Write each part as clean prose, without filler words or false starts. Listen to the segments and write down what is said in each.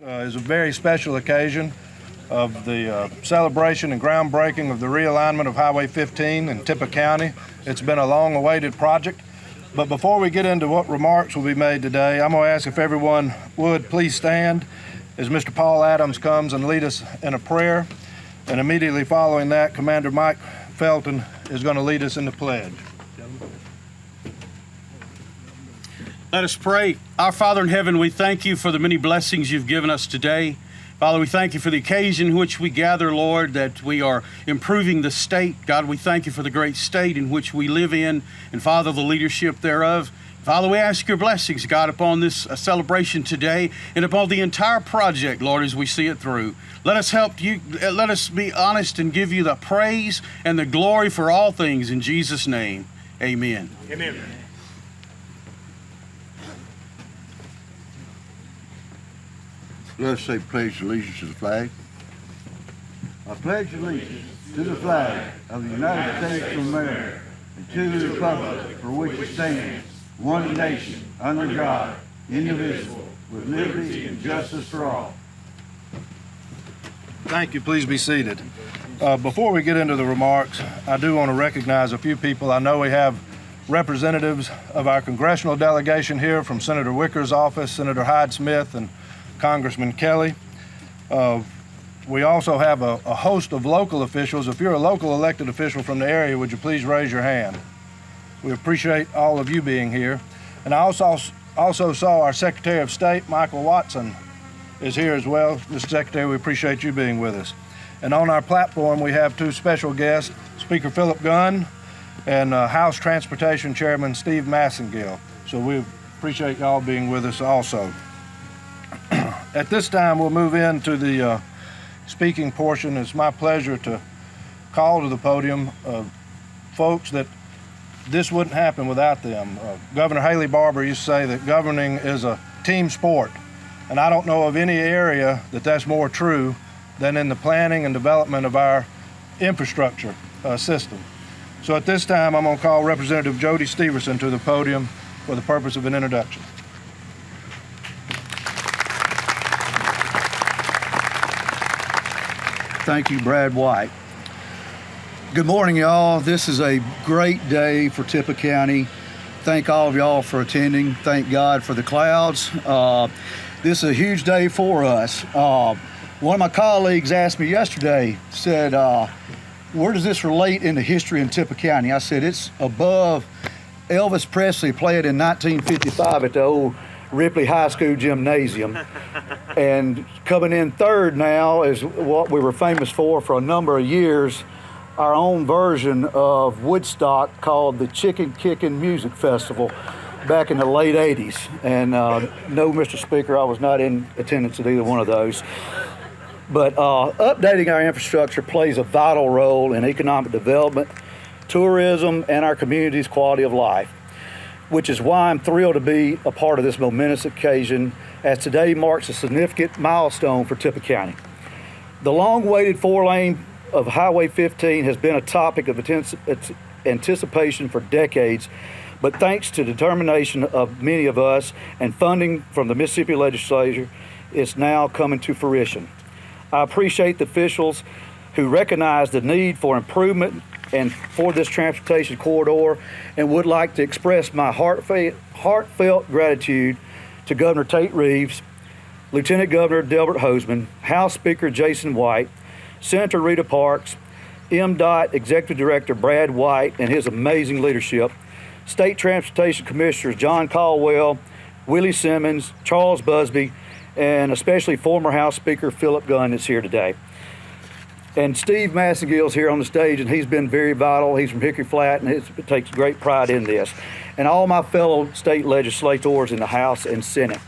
Is a very special occasion of the celebration and groundbreaking of the realignment of Highway 15 in Tippah County. It's been a long-awaited project, but before we get into what remarks will be made today, I'm going to ask if everyone would please stand as Mr. Paul Adams comes and lead us in a prayer, and immediately following that, Commander Mike Felton is going to lead us in the pledge. Let us pray. Our Father in heaven, we thank you for the many blessings you've given us today. Father, we thank you for the occasion in which we gather, Lord, that we are improving the state. God, we thank you for the great state in which we live in, and Father, the leadership thereof. Father, we ask your blessings, God, upon this celebration today and upon the entire project, Lord, as we see it through. Let us help you, let us be honest and give you the praise and the glory for all things in Jesus' name. Amen. Amen. Let us say pledge allegiance to the flag. I pledge allegiance to the flag of the United States of America and to the republic for which it stands, one nation, under God, indivisible, with liberty and justice for all. Thank you. Please be seated. Before we get into the remarks, I do want to recognize a few people. I know we have representatives of our congressional delegation here from Senator Wicker's office, Senator Hyde Smith, and Congressman Kelly. We also have a host of local officials. If you're a local elected official from the area, would you please raise your hand? We appreciate all of you being here. And I also saw our Secretary of State, Michael Watson, is here as well. Mr. Secretary, we appreciate you being with us. And on our platform, we have two special guests, Speaker Philip Gunn and House Transportation Chairman Steve Massengill. So we appreciate y'all being with us also. At this time, we'll move into the speaking portion. It's my pleasure to call to the podium folks that this wouldn't happen without them. Governor Haley Barbour used to say that governing is a team sport, and I don't know of any area that that's more true than in the planning and development of our infrastructure system. So at this time, I'm going to call Representative Jody Steverson to the podium for the purpose of an introduction. Thank you, Brad White. Good morning, y'all. This is a great day for Tippah County. Thank all of y'all for attending. Thank God for the clouds. This is a huge day for us. One of my colleagues asked me yesterday, said, where does this relate in the history in Tippah County? I said, it's above Elvis Presley played in 1955 at the old Ripley High School gymnasium. And coming in third now is what we were famous for a number of years, our own version of Woodstock called the Chicken Kickin' Music Festival back in the late 80s. And no, Mr. Speaker, I was not in attendance at either one of those. But updating our infrastructure plays a vital role in economic development, tourism, and our community's quality of life, which is why I'm thrilled to be a part of this momentous occasion, as today marks a significant milestone for Tippah County. The long-awaited 4-lane of Highway 15 has been a topic of anticipation for decades, but thanks to determination of many of us and funding from the Mississippi Legislature, it's now coming to fruition. I appreciate the officials who recognize the need for improvement and for this transportation corridor, and would like to express my heartfelt gratitude to Governor Tate Reeves, Lieutenant Governor Delbert Hoseman, House Speaker Jason White, Senator Rita Parks, MDOT Executive Director Brad White and his amazing leadership, State Transportation Commissioners John Caldwell, Willie Simmons, Charles Busby, and especially former House Speaker Philip Gunn is here today. And Steve Massengill's here on the stage, and he's been very vital. He's from Hickory Flat, and it takes great pride in this. And all my fellow state legislators in the House and Senate.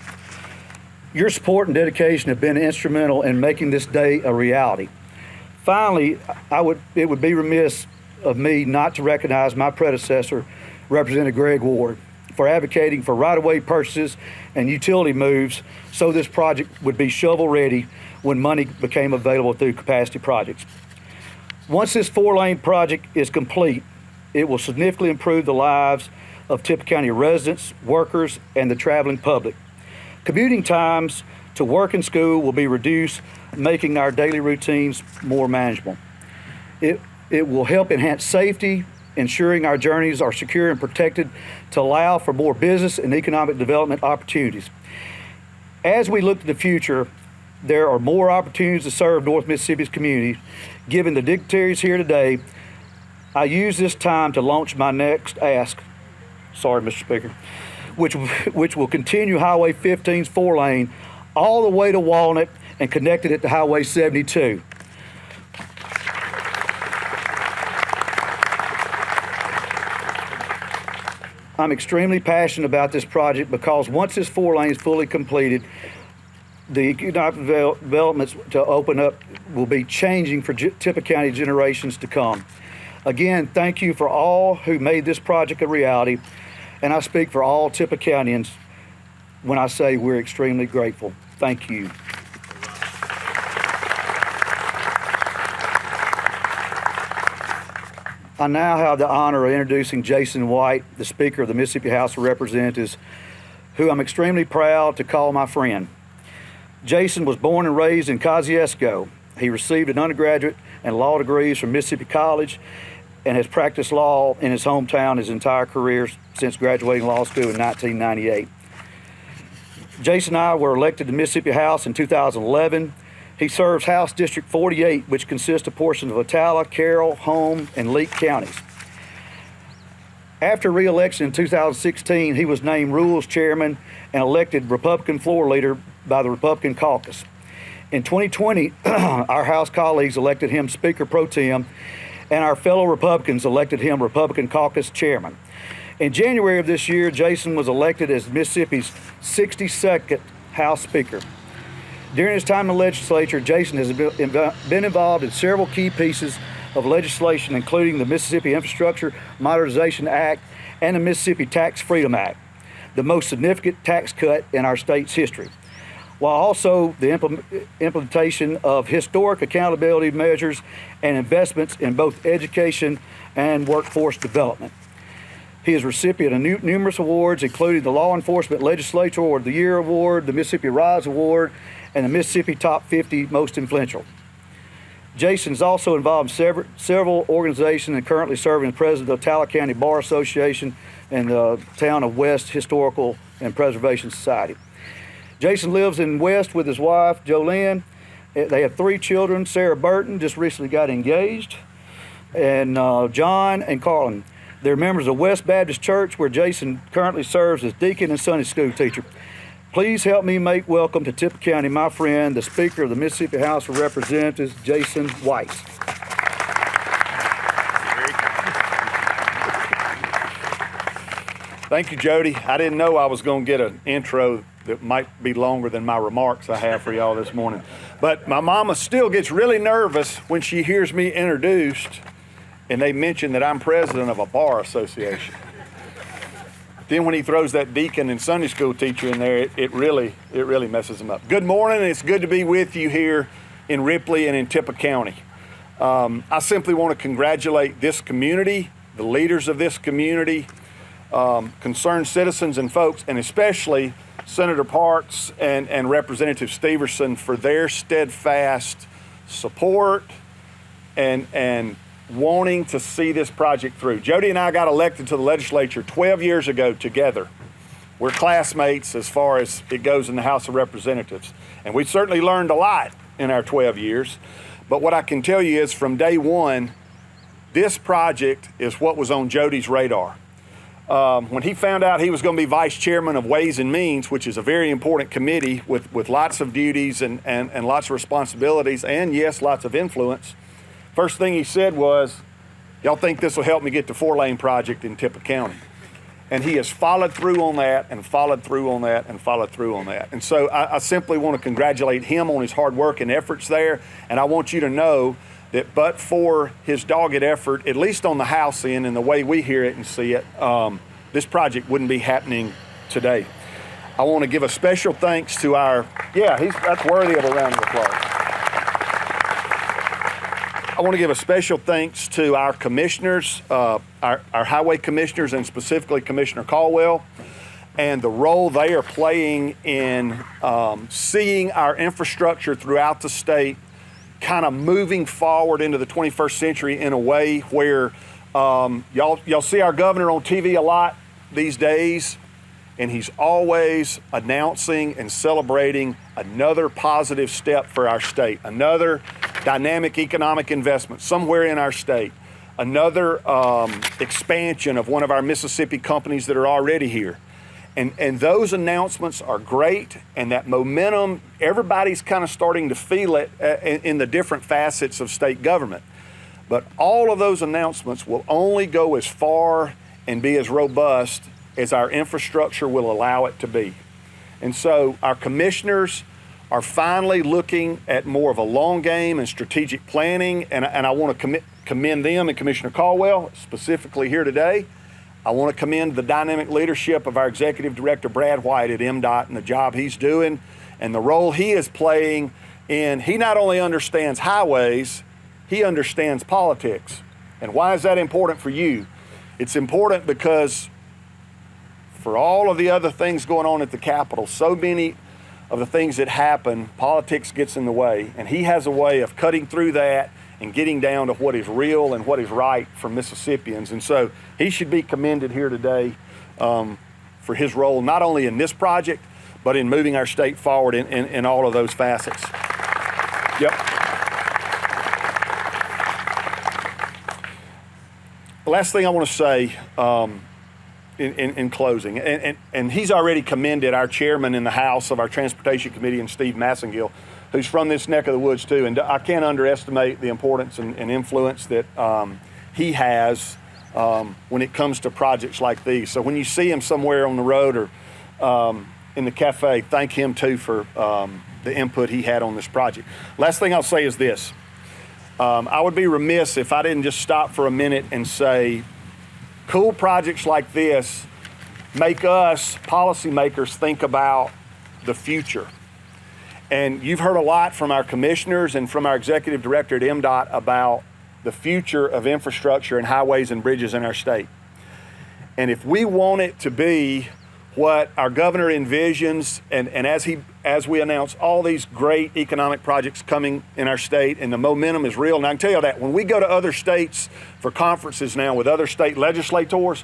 Your support and dedication have been instrumental in making this day a reality. Finally, it would be remiss of me not to recognize my predecessor, Representative Greg Ward, for advocating for right-of-way purchases and utility moves so this project would be shovel-ready when money became available through capacity projects. Once this 4-lane project is complete, it will significantly improve the lives of Tippah County residents, workers, and the traveling public. Commuting times to work and school will be reduced, making our daily routines more manageable. It will help enhance safety, ensuring our journeys are secure and protected to allow for more business and economic development opportunities. As we look to the future, there are more opportunities to serve North Mississippi's communities. Given the dignitaries here today, I use this time to launch my next ask, sorry, Mr. Speaker, which will continue Highway 15's 4-lane all the way to Walnut and connected it to Highway 72. I'm extremely passionate about this project because once this 4-lane is fully completed, the economic developments to open up will be changing for Tippah County generations to come. Again, thank you for all who made this project a reality, and I speak for all Tippah Countyans when I say we're extremely grateful. Thank you. I now have the honor of introducing Jason White, the Speaker of the Mississippi House of Representatives, who I'm extremely proud to call my friend. Jason was born and raised in Kosciuszko. He received an undergraduate and law degrees from Mississippi College and has practiced law in his hometown his entire career since graduating law school in 1998. Jason and I were elected to Mississippi House in 2011. He serves House District 48, which consists of portions of Attala, Carroll, Home, and Leake counties. After re-election in 2016, he was named Rules Chairman and elected Republican floor leader by the Republican caucus. In 2020, our House colleagues elected him Speaker Pro Tem, and our fellow Republicans elected him Republican caucus Chairman. In January of this year, Jason was elected as Mississippi's 62nd House Speaker. During his time in the legislature, Jason has been involved in several key pieces of legislation, including the Mississippi Infrastructure Modernization Act and the Mississippi Tax Freedom Act, the most significant tax cut in our state's history, while also the implementation of historic accountability measures and investments in both education and workforce development. He is recipient of numerous awards, including the Law Enforcement Legislature Award of the Year Award, the Mississippi Rise Award, and the Mississippi Top 50 Most Influential. Jason is also involved in several organizations and currently serving as president of the Attala County Bar Association and the Town of West Historical and Preservation Society. Jason lives in West with his wife, Jolynn. They have 3 children. Sarah Burton just recently got engaged, and John and Carlin. They're members of West Baptist Church, where Jason currently serves as deacon and Sunday school teacher. Please help me make welcome to Tippah County my friend, the Speaker of the Mississippi House of Representatives, Jason White. Thank you, Jody. I didn't know I was going to get an intro that might be longer than my remarks I have for y'all this morning. But my mama still gets really nervous when she hears me introduced and they mention that I'm president of a bar association. Then when he throws that deacon and Sunday school teacher in there, it really messes him up. Good morning. It's good to be with you here in Ripley and in Tippah County. I simply want to congratulate this community, the leaders of this community, concerned citizens and folks, and especially Senator Parks and Representative Steverson for their steadfast support and wanting to see this project through. Jody and I got elected to the legislature 12 years ago together. We're classmates as far as it goes in the House of Representatives. And we certainly learned a lot in our 12 years. But what I can tell you is from day one, this project is what was on Jody's radar. When he found out he was going to be vice chairman of Ways and Means, which is a very important committee with lots of duties and lots of responsibilities and, yes, lots of influence, first thing he said was, y'all think this will help me get the 4-lane project in Tippah County? And he has followed through on that and followed through on that and followed through on that. And so I simply want to congratulate him on his hard work and efforts there. And I want you to know that but for his dogged effort, at least on the House end and the way we hear it and see it, this project wouldn't be happening today. I want to give a special thanks to our, that's worthy of a round of applause. I want to give a special thanks to our commissioners, our highway commissioners, and specifically Commissioner Caldwell, and the role they are playing in seeing our infrastructure throughout the state kind of moving forward into the 21st century in a way where y'all see our governor on TV a lot these days, and he's always announcing and celebrating another positive step for our state, another dynamic economic investment somewhere in our state, another expansion of one of our Mississippi companies that are already here. And those announcements are great, and that momentum, everybody's kind of starting to feel it in the different facets of state government. But all of those announcements will only go as far and be as robust as our infrastructure will allow it to be. And so our commissioners are finally looking at more of a long game and strategic planning, and I want to commend them and Commissioner Caldwell specifically here today. I want to commend the dynamic leadership of our Executive Director, Brad White at MDOT, and the job he's doing and the role he is playing in, he not only understands highways, he understands politics. And why is that important for you? It's important because for all of the other things going on at the Capitol, so many of the things that happen, politics gets in the way, and he has a way of cutting through that and getting down to what is real and what is right for Mississippians. And so he should be commended here today for his role, not only in this project, but in moving our state forward in all of those facets. Yep. The last thing I want to say in closing, and he's already commended our chairman in the House of our Transportation Committee, and Steve Massengill, who's from this neck of the woods too, and I can't underestimate the importance and influence that he has when it comes to projects like these. So when you see him somewhere on the road or in the cafe, thank him too for the input he had on this project. Last thing I'll say is this. I would be remiss if I didn't just stop for a minute and say, cool projects like this make us policymakers think about the future. And you've heard a lot from our commissioners and from our executive director at MDOT about the future of infrastructure and highways and bridges in our state. And if we want it to be what our governor envisions, and as we announce all these great economic projects coming in our state, and the momentum is real. And I can tell you that when we go to other states for conferences now with other state legislators,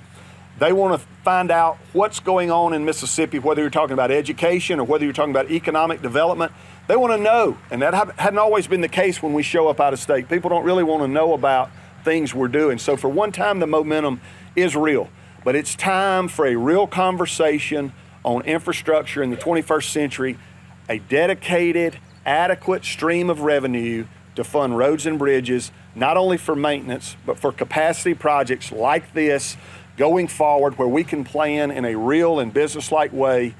they want to find out what's going on in Mississippi, whether you're talking about education or whether you're talking about economic development. They want to know, and that hadn't always been the case when we show up out of state. People don't really want to know about things we're doing. So for one time, the momentum is real, but it's time for a real conversation on infrastructure in the 21st century, a dedicated, adequate stream of revenue to fund roads and bridges, not only for maintenance, but for capacity projects like this going forward, where we can plan in a real and business-like way.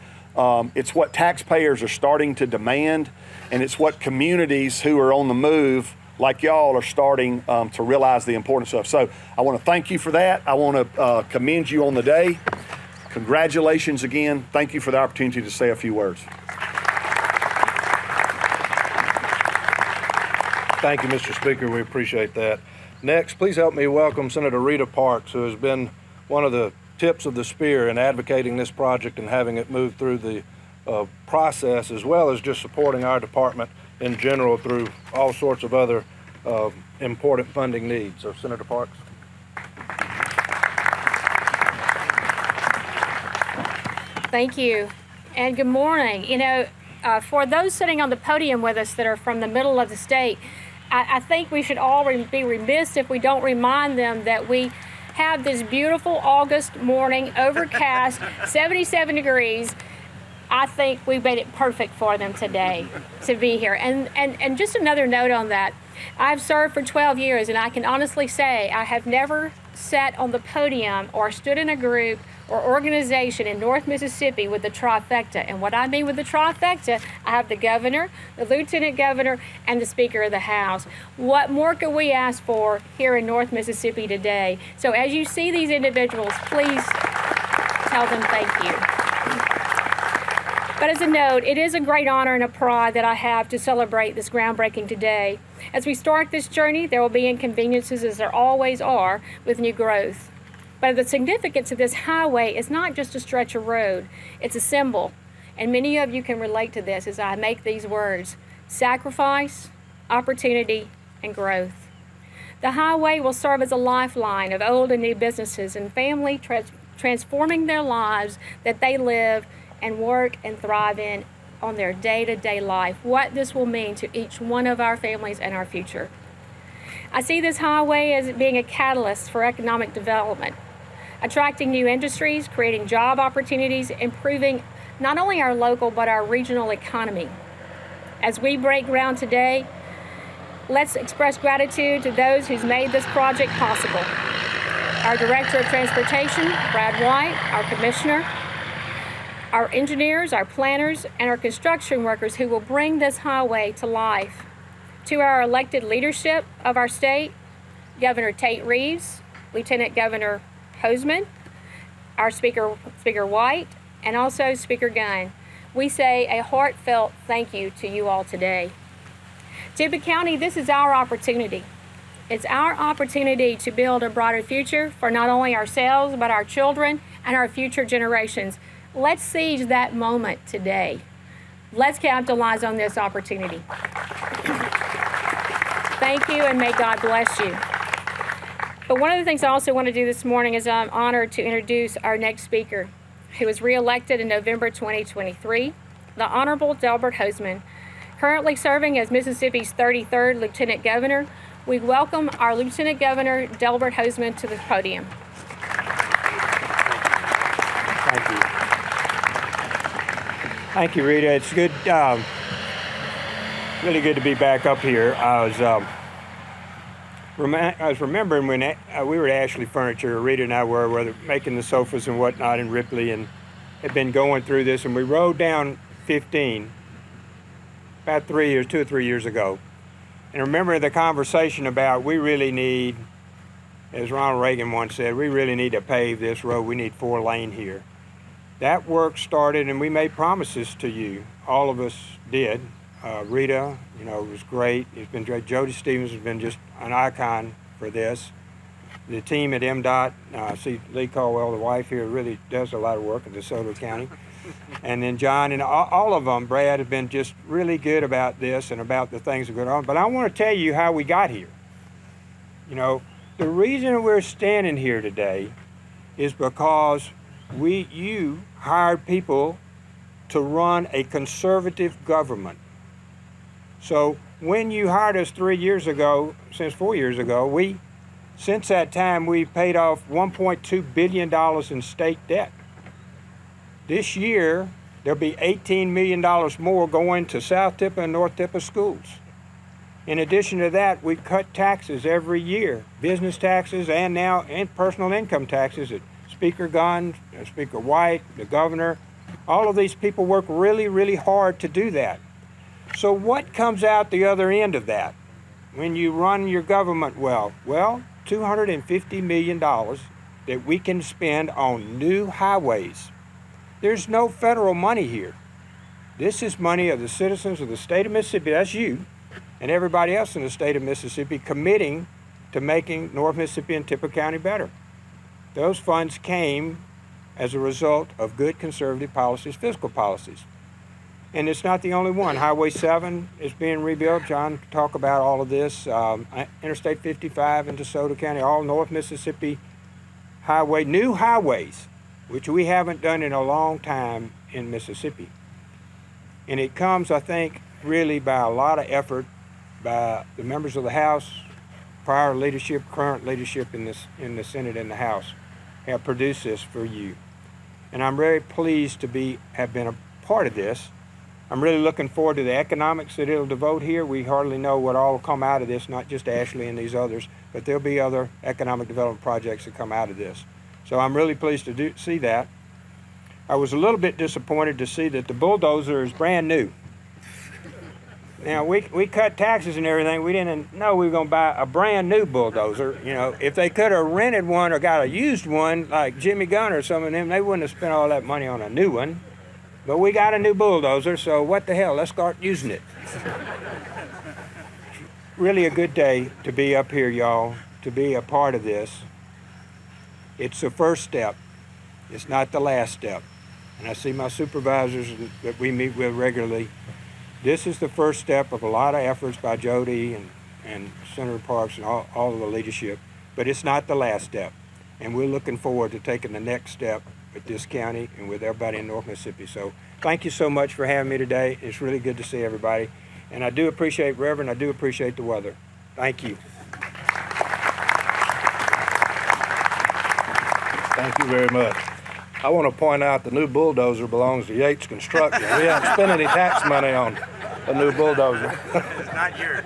It's what taxpayers are starting to demand, and it's what communities who are on the move, like y'all, are starting to realize the importance of. So I want to thank you for that. I want to commend you on the day. Congratulations again. Thank you for the opportunity to say a few words. Thank you, Mr. Speaker. We appreciate that. Next, please help me welcome Senator Rita Parks, who has been one of the tips of the spear in advocating this project and having it move through the process, as well as just supporting our department in general through all sorts of other important funding needs. So, Senator Parks. Thank you, and good morning. You know, for those sitting on the podium with us that are from the middle of the state, I think we should all be remiss if we don't remind them that we have this beautiful August morning, overcast, 77 degrees. I think we made it perfect for them today to be here. And just another note on that, I've served for 12 years, and I can honestly say I have never sat on the podium or stood in a group or organization in North Mississippi with the trifecta. And what I mean with the trifecta, I have the governor, the lieutenant governor, and the Speaker of the House. What more could we ask for here in North Mississippi today? So as you see these individuals, please tell them thank you. But as a note, it is a great honor and a pride that I have to celebrate this groundbreaking today. As we start this journey, there will be inconveniences, as there always are, with new growth. But the significance of this highway is not just a stretch of road, it's a symbol. And many of you can relate to this as I make these words: sacrifice, opportunity, and growth. The highway will serve as a lifeline of old and new businesses and family transforming their lives that they live and work and thrive in on their day-to-day life, what this will mean to each one of our families and our future. I see this highway as being a catalyst for economic development, attracting new industries, creating job opportunities, improving not only our local but our regional economy. As we break ground today, let's express gratitude to those who's made this project possible. Our Director of Transportation, Brad White, our Commissioner, our engineers, our planners, and our construction workers who will bring this highway to life. To our elected leadership of our state, Governor Tate Reeves, Lieutenant Governor Hosemann, our Speaker White, and also Speaker Gunn, we say a heartfelt thank you to you all today. Tippah County, this is our opportunity. It's our opportunity to build a brighter future for not only ourselves, but our children and our future generations. Let's seize that moment today. Let's capitalize on this opportunity. Thank you, and may God bless you. But one of the things I also want to do this morning is I'm honored to introduce our next speaker, who was re-elected in November 2023, the Honorable Delbert Hosemann, currently serving as Mississippi's 33rd Lieutenant Governor. We welcome our Lieutenant Governor, Delbert Hosemann, to the podium. Thank you. Thank you, Rita. It's good, really good to be back up here. I was remembering when we were at Ashley Furniture, Rita and I were making the sofas and whatnot in Ripley, and had been going through this, and we rode down 15 about 2 or 3 years ago. And remember the conversation about we really need, as Ronald Reagan once said, we really need to pave this road. We need 4-lane here. That work started, and we made promises to you. All of us did. Rita, it was great. It's been great. Jody Stevens has been just an icon for this. The team at MDOT, I see Lee Caldwell, the wife here, really does a lot of work in DeSoto County. And then John and all of them, Brad, have been just really good about this and about the things that are going on. But I want to tell you how we got here. The reason we're standing here today is because you hired people to run a conservative government. So when you hired us 4 years ago, since that time, we've paid off $1.2 billion in state debt. This year, there'll be $18 million more going to South Tippah and North Tippah schools. In addition to that, we cut taxes every year, business taxes and personal income taxes. Speaker Gunn, Speaker White, the governor, all of these people work really, really hard to do that. So what comes out the other end of that when you run your government well? Well, $250 million that we can spend on new highways. There's no federal money here. This is money of the citizens of the state of Mississippi, that's you, and everybody else in the state of Mississippi committing to making North Mississippi and Tippah County better. Those funds came as a result of good conservative policies, fiscal policies. And it's not the only one. Highway 7 is being rebuilt. John can talk about all of this. Interstate 55 in DeSoto County, all North Mississippi highway, new highways, which we haven't done in a long time in Mississippi. And it comes, I think, really by a lot of effort by the members of the House, prior leadership, current leadership in the Senate and the House have produced this for you. And I'm very pleased to have been a part of this. I'm really looking forward to the economics that it'll devote here. We hardly know what all will come out of this, not just Ashley and these others, but there'll be other economic development projects that come out of this. So I'm really pleased to see that. I was a little bit disappointed to see that the bulldozer is brand new. Now, we cut taxes and everything. We didn't know we were going to buy a brand new bulldozer. If they could have rented one or got a used one, like Jimmy Gunn or some of them, they wouldn't have spent all that money on a new one. But we got a new bulldozer, so what the hell? Let's start using it. Really a good day to be up here, y'all, to be a part of this. It's the first step. It's not the last step. And I see my supervisors that we meet with regularly. This is the first step of a lot of efforts by Jody and Senator Parks and all of the leadership, but it's not the last step. And we're looking forward to taking the next step with this county and with everybody in North Mississippi. So thank you so much for having me today. It's really good to see everybody. And I do appreciate, Reverend, I do appreciate the weather. Thank you. Thank you very much. I want to point out the new bulldozer belongs to Yates Construction. We haven't spent any tax money on a new bulldozer. It's not yours.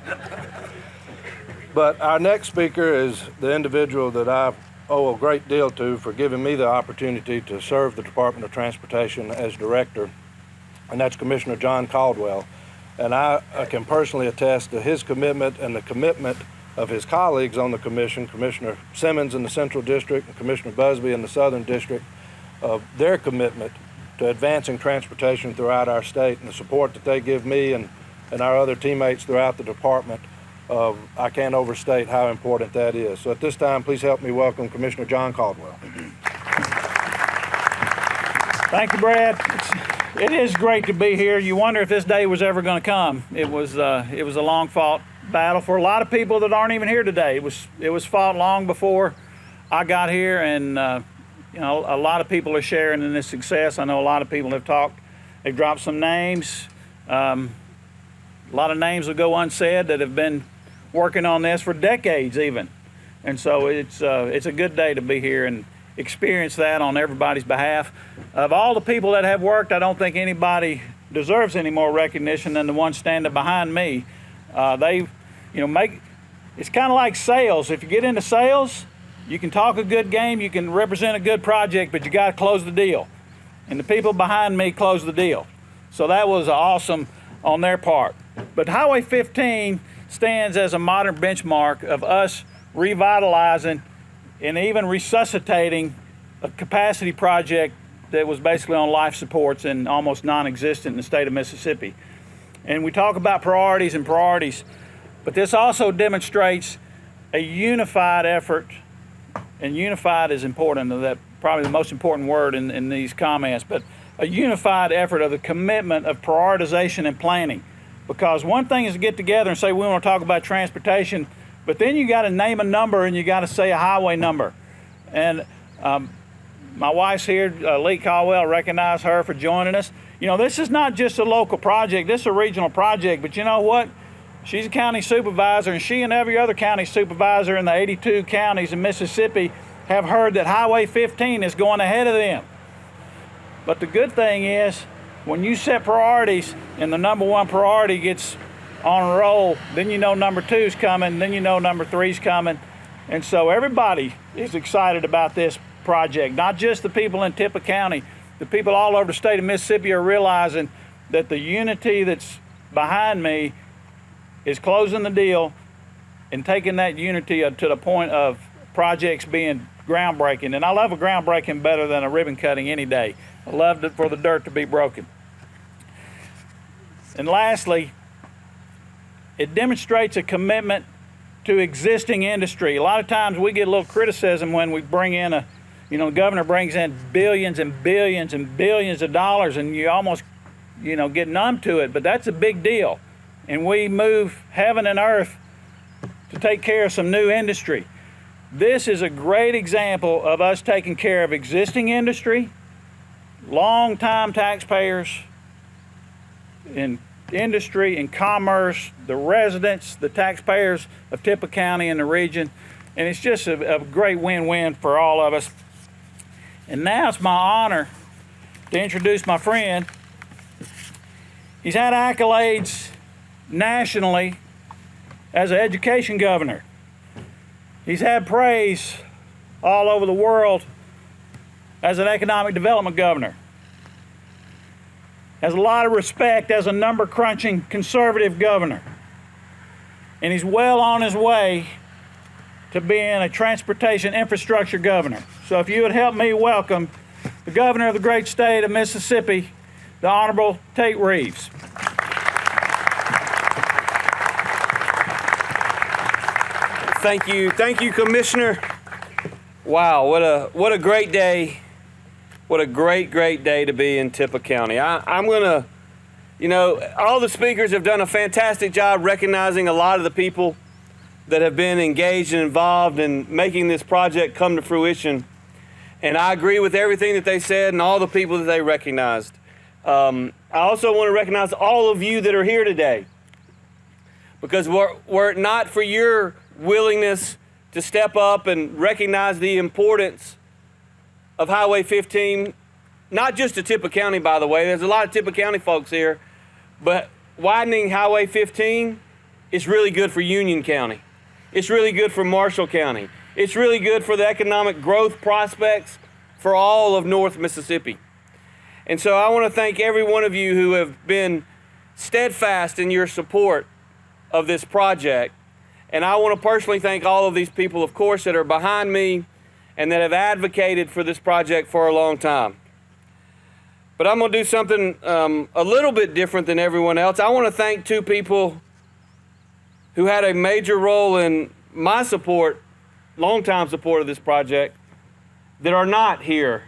But our next speaker is the individual that I owe a great deal to for giving me the opportunity to serve the Department of Transportation as director, and that's Commissioner John Caldwell. And I can personally attest to his commitment and the commitment of his colleagues on the commission, Commissioner Simmons in the Central District and Commissioner Busby in the Southern District, of their commitment to advancing transportation throughout our state, and the support that they give me and our other teammates throughout the department. I can't overstate how important that is. So at this time, please help me welcome Commissioner John Caldwell. Thank you, Brad. It is great to be here. You wonder if this day was ever going to come. It was a long-fought battle for a lot of people that aren't even here today. It was fought long before I got here, and you know, a lot of people are sharing in this success. I know a lot of people have talked. They've dropped some names. A lot of names will go unsaid that have been working on this for decades even. And so it's a good day to be here and experience that on everybody's behalf. Of all the people that have worked, I don't think anybody deserves any more recognition than the ones standing behind me. They, you know, it's kind of like sales. If you get into sales, you can talk a good game, you can represent a good project, but you got to close the deal. And the people behind me closed the deal. So that was awesome on their part. But Highway 15 stands as a modern benchmark of us revitalizing and even resuscitating a capacity project that was basically on life supports and almost non-existent in the state of Mississippi. And we talk about priorities, but this also demonstrates a unified effort. And unified is important, that probably the most important word in these comments, but a unified effort of the commitment of prioritization and planning. Because one thing is to get together and say we want to talk about transportation, but then you got to name a number and you got to say a highway number. And my wife's here, Lee Caldwell, recognize her for joining us. You know, this is not just a local project, this is a regional project, but you know what? She's a county supervisor, and she and every other county supervisor in the 82 counties in Mississippi have heard that Highway 15 is going ahead of them. But the good thing is, when you set priorities and the number one priority gets on a roll, then you know number two's coming, then you know number three's coming. And so everybody is excited about this project, not just the people in Tippah County. The people all over the state of Mississippi are realizing that the unity that's behind me is closing the deal and taking that unity to the point of projects being groundbreaking. And I love a groundbreaking better than a ribbon cutting any day. I love for the dirt to be broken. And lastly, it demonstrates a commitment to existing industry. A lot of times we get a little criticism when we bring in the governor brings in billions and billions and billions of dollars, and you almost, get numb to it, but that's a big deal. And we move heaven and earth to take care of some new industry. This is a great example of us taking care of existing industry, long-time taxpayers in industry and commerce, the residents, the taxpayers of Tippah County and the region. And it's just a great win-win for all of us. And now it's my honor to introduce my friend. He's had accolades nationally as an education governor. He's had praise all over the world as an economic development governor. Has a lot of respect as a number-crunching conservative governor. And he's well on his way to being a transportation infrastructure governor. So if you would help me welcome the governor of the great state of Mississippi, the Honorable Tate Reeves. Thank you, Commissioner. Wow, what a great day. What a great day to be in Tippah County. I'm going to, all the speakers have done a fantastic job recognizing a lot of the people that have been engaged and involved in making this project come to fruition. And I agree with everything that they said and all the people that they recognized. I also want to recognize all of you that are here today, because were it not for your willingness to step up and recognize the importance of Highway 15, not just to Tippah County, by the way. There's a lot of Tippah County folks here, but widening Highway 15 is really good for Union County. It's really good for Marshall County. It's really good for the economic growth prospects for all of North Mississippi. And so I want to thank every one of you who have been steadfast in your support of this project. And I want to personally thank all of these people, of course, that are behind me and that have advocated for this project for a long time. But I'm going to do something a little bit different than everyone else. I want to thank two people who had a major role in my support, longtime support of this project, that are not here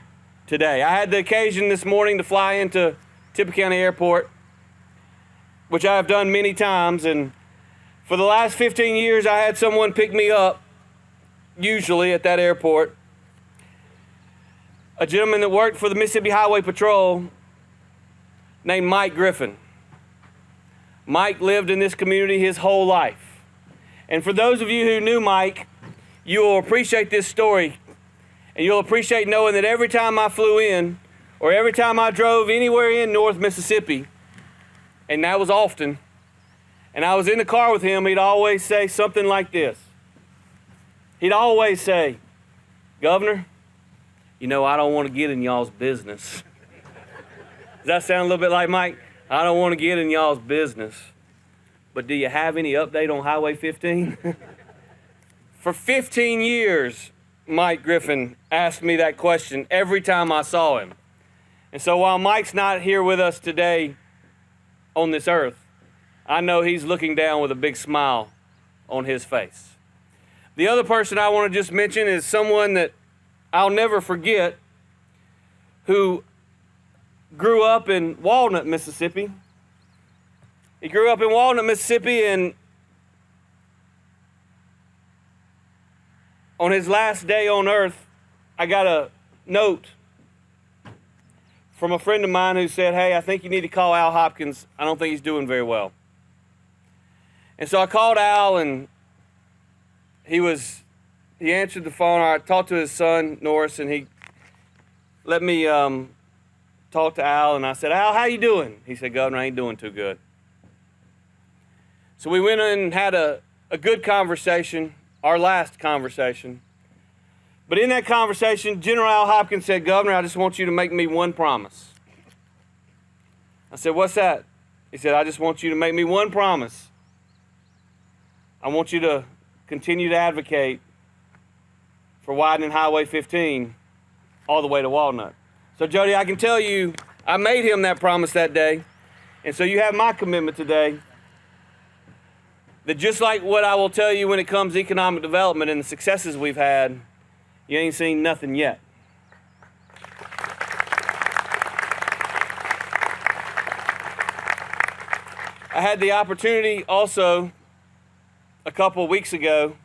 today. I had the occasion this morning to fly into Tippah County Airport, which I have done many times, and for the last 15 years, I had someone pick me up, usually at that airport. A gentleman that worked for the Mississippi Highway Patrol named Mike Griffin. Mike lived in this community his whole life. And for those of you who knew Mike, you will appreciate this story. And you'll appreciate knowing that every time I flew in, or every time I drove anywhere in North Mississippi, and that was often, and I was in the car with him, he'd always say something like this. He'd always say, "Governor, I don't want to get in y'all's business." Does that sound a little bit like Mike? I don't want to get in y'all's business, but do you have any update on Highway 15? For 15 years, Mike Griffin asked me that question every time I saw him. And so while Mike's not here with us today on this earth, I know he's looking down with a big smile on his face. The other person I want to just mention is someone that I'll never forget, who grew up in Walnut, Mississippi. He grew up in Walnut, Mississippi, and on his last day on earth, I got a note from a friend of mine who said, "Hey, I think you need to call Al Hopkins. I don't think he's doing very well." And so I called Al, and he answered the phone. I talked to his son, Norris, and he let me talk to Al. And I said, "Al, how you doing?" He said, "Governor, I ain't doing too good." So we went in and had a good conversation, our last conversation. But in that conversation, General Al Hopkins said, "Governor, I just want you to make me one promise." I said, "What's that?" He said, "I just want you to make me one promise. I want you to continue to advocate for widening Highway 15 all the way to Walnut." So Jody, I can tell you, I made him that promise that day. And so you have my commitment today that just like what I will tell you when it comes to economic development and the successes we've had, you ain't seen nothing yet. I had the opportunity also a couple of weeks ago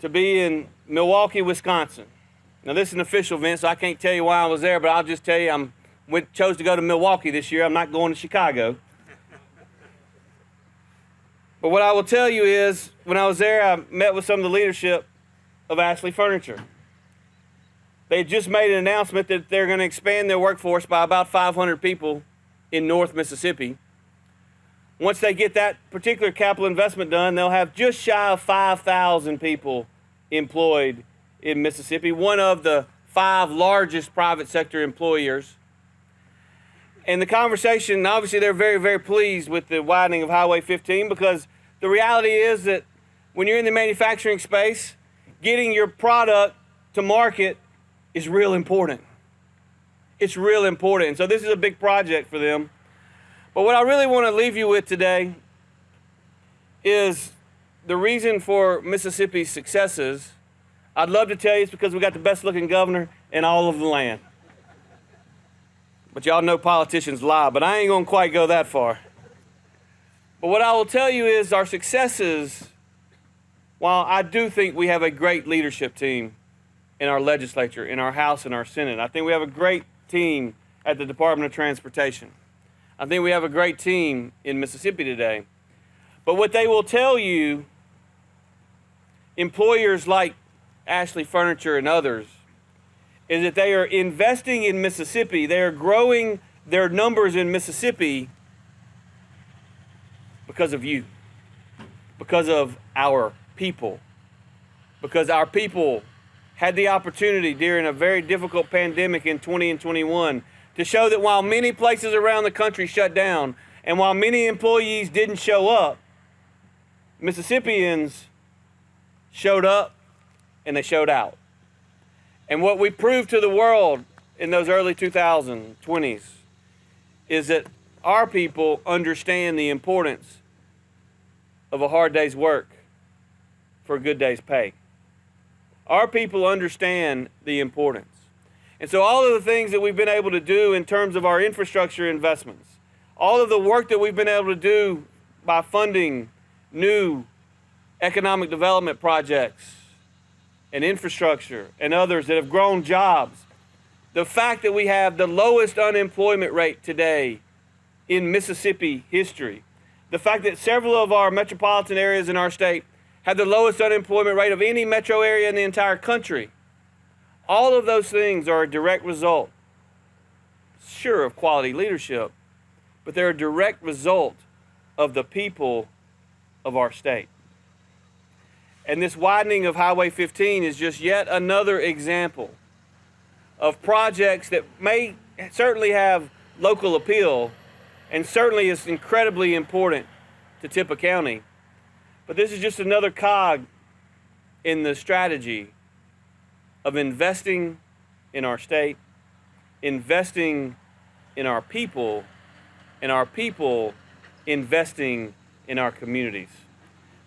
to be in Milwaukee, Wisconsin. Now this is an official event, so I can't tell you why I was there, but I'll just tell you chose to go to Milwaukee this year. I'm not going to Chicago. But what I will tell you is, when I was there, I met with some of the leadership of Ashley Furniture. They had just made an announcement that they're going to expand their workforce by about 500 people in North Mississippi. Once they get that particular capital investment done, they'll have just shy of 5,000 people employed in Mississippi, one of the 5 largest private sector employers. And the conversation, obviously they're very, very pleased with the widening of Highway 15, because the reality is that when you're in the manufacturing space, getting your product to market is real important. It's real important. And so this is a big project for them. But what I really want to leave you with today is the reason for Mississippi's successes I'd love to tell you it's because we got the best looking governor in all of the land. But y'all know politicians lie, but I ain't gonna quite go that far. But what I will tell you is our successes, while I do think we have a great leadership team in our legislature, in our House, and our Senate. I think we have a great team at the Department of Transportation. I think we have a great team in Mississippi today. But what they will tell you, employers like Ashley Furniture and others, is that they are investing in Mississippi. They are growing their numbers in Mississippi because of you, because of our people, because our people had the opportunity during a very difficult pandemic in 20 and 21 to show that while many places around the country shut down and while many employees didn't show up, Mississippians showed up and they showed out. And what we proved to the world in those early 2020s is that our people understand the importance of a hard day's work for a good day's pay. Our people understand the importance. And so all of the things that we've been able to do in terms of our infrastructure investments, all of the work that we've been able to do by funding new economic development projects and infrastructure and others that have grown jobs, the fact that we have the lowest unemployment rate today in Mississippi history, the fact that several of our metropolitan areas in our state have the lowest unemployment rate of any metro area in the entire country, all of those things are a direct result, sure, of quality leadership, but they're a direct result of the people of our state. And this widening of Highway 15 is just yet another example of projects that may certainly have local appeal and certainly is incredibly important to Tippah County. But this is just another cog in the strategy of investing in our state, investing in our people, and our people investing in our communities.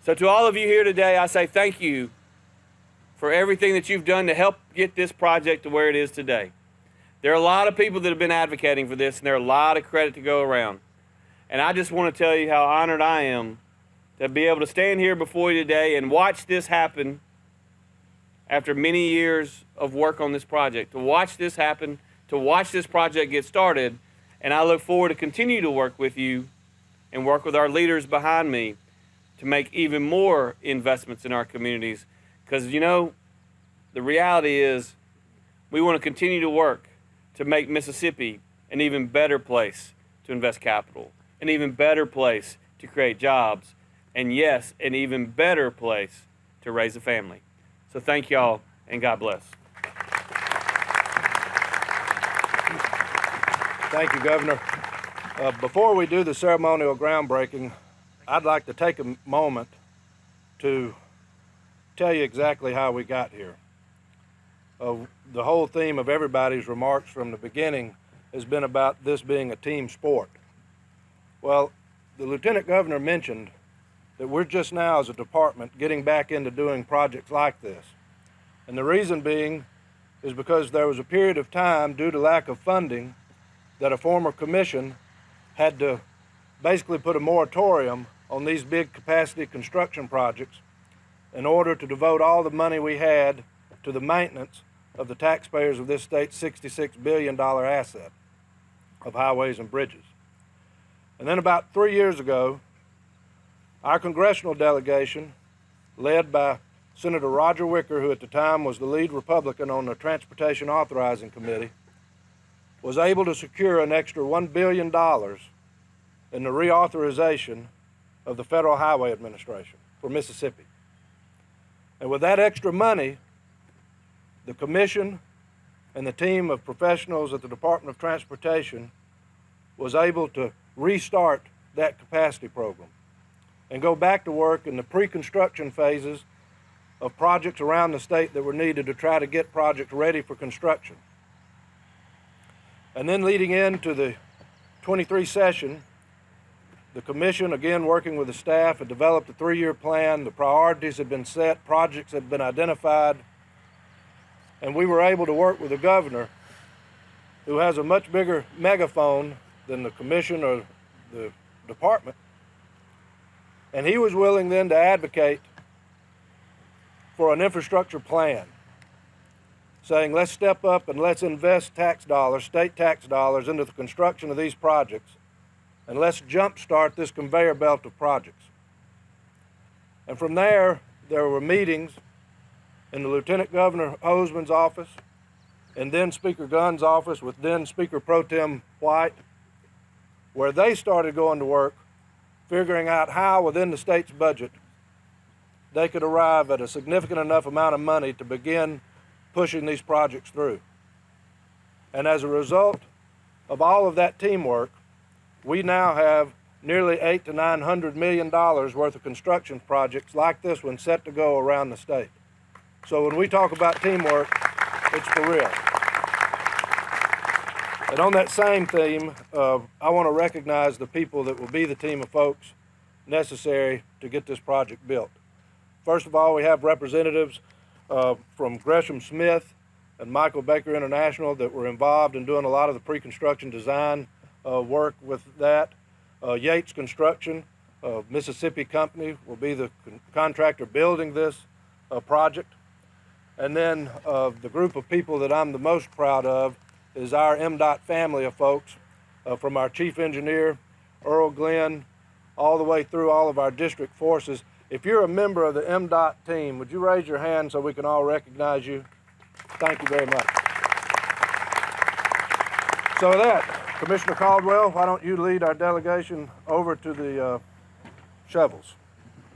So to all of you here today, I say thank you for everything that you've done to help get this project to where it is today. There are a lot of people that have been advocating for this, and there are a lot of credit to go around. And I just want to tell you how honored I am to be able to stand here before you today and watch this happen after many years of work on this project, to watch this happen, to watch this project get started. And I look forward to continue to work with you and work with our leaders behind me to make even more investments in our communities. Because, you know, the reality is we want to continue to work to make Mississippi an even better place to invest capital, an even better place to create jobs, and yes, an even better place to raise a family. So thank y'all, and God bless. Thank you, Governor. Before we do the ceremonial groundbreaking, I'd like to take a moment to tell you exactly how we got here. The whole theme of everybody's remarks from the beginning has been about this being a team sport. Well, the Lieutenant Governor mentioned that we're just now as a department getting back into doing projects like this. And the reason being is because there was a period of time due to lack of funding that a former commission had to basically put a moratorium on these big capacity construction projects in order to devote all the money we had to the maintenance of the taxpayers of this state's $66 billion asset of highways and bridges. And then about 3 years ago, our congressional delegation, led by Senator Roger Wicker, who at the time was the lead Republican on the Transportation Authorizing Committee, was able to secure an extra $1 billion in the reauthorization of the Federal Highway Administration for Mississippi. And with that extra money, the commission and the team of professionals at the Department of Transportation was able to restart that capacity program and go back to work in the pre-construction phases of projects around the state that were needed to try to get projects ready for construction. And then leading into the 23 session, the commission, again working with the staff, had developed a 3-year plan. The priorities had been set, projects had been identified, And we were able to work with the governor, who has a much bigger megaphone than the commission or the department. And he was willing then to advocate for an infrastructure plan, saying let's step up and let's invest tax dollars, state tax dollars, into the construction of these projects, and let's jumpstart this conveyor belt of projects. And from there were meetings in the Lieutenant Governor Hoseman's office, and then Speaker Gunn's office with then Speaker Pro Tem White, where they started going to work, figuring out how within the state's budget they could arrive at a significant enough amount of money to begin pushing these projects through. And as a result of all of that teamwork, we now have nearly $800 to $900 million worth of construction projects like this one set to go around the state. So when we talk about teamwork, it's for real. And on that same theme, I want to recognize the people that will be the team of folks necessary to get this project built. First of all, we have representatives from Gresham Smith and Michael Baker International that were involved in doing a lot of the pre-construction design work with that. Yates Construction, Mississippi company, will be the contractor building this project. And then the group of people that I'm the most proud of is our MDOT family of folks, from our chief engineer, Earl Glenn, all the way through all of our district forces. If you're a member of the MDOT team, would you raise your hand so we can all recognize you? Thank you very much. So with that, Commissioner Caldwell, why don't you lead our delegation over to the shovels?